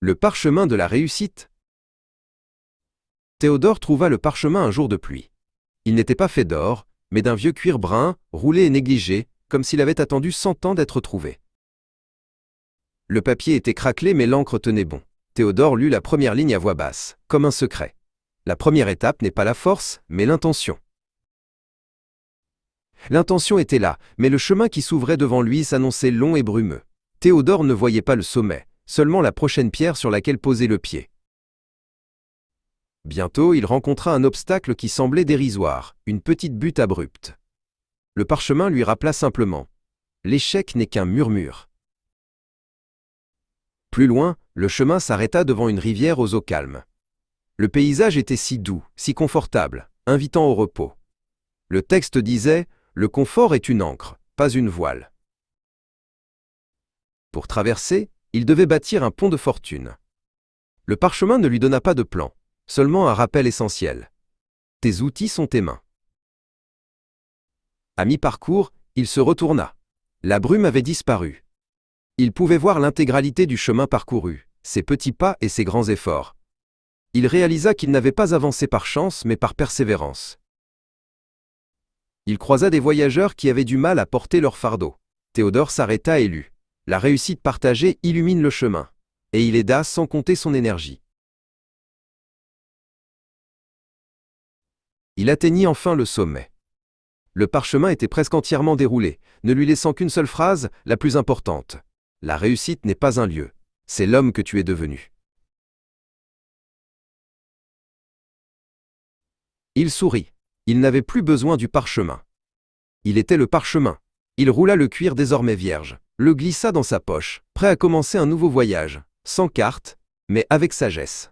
Le parchemin de la réussite. Théodore trouva le parchemin un jour de pluie. Il n'était pas fait d'or, mais d'un vieux cuir brun, roulé et négligé, comme s'il avait attendu 100 ans d'être trouvé. Le papier était craquelé mais l'encre tenait bon. Théodore lut la première ligne à voix basse, comme un secret. La première étape n'est pas la force, mais l'intention. L'intention était là, mais le chemin qui s'ouvrait devant lui s'annonçait long et brumeux. Théodore ne voyait pas le sommet, seulement la prochaine pierre sur laquelle poser le pied. Bientôt, il rencontra un obstacle qui semblait dérisoire, une petite butte abrupte. Le parchemin lui rappela simplement « L'échec n'est qu'un murmure ». Plus loin, le chemin s'arrêta devant une rivière aux eaux calmes. Le paysage était si doux, si confortable, invitant au repos. Le texte disait « Le confort est une ancre, pas une voile ». Pour traverser, il devait bâtir un pont de fortune. Le parchemin ne lui donna pas de plan, seulement un rappel essentiel. Tes outils sont tes mains. À mi-parcours, il se retourna. La brume avait disparu. Il pouvait voir l'intégralité du chemin parcouru, ses petits pas et ses grands efforts. Il réalisa qu'il n'avait pas avancé par chance, mais par persévérance. Il croisa des voyageurs qui avaient du mal à porter leur fardeau. Théodore s'arrêta et lut. La réussite partagée illumine le chemin. Et il aida sans compter son énergie. Il atteignit enfin le sommet. Le parchemin était presque entièrement déroulé, ne lui laissant qu'une seule phrase, la plus importante. La réussite n'est pas un lieu, c'est l'homme que tu es devenu. Il sourit. Il n'avait plus besoin du parchemin. Il était le parchemin. Il roula le cuir désormais vierge, le glissa dans sa poche, prêt à commencer un nouveau voyage, sans carte, mais avec sagesse.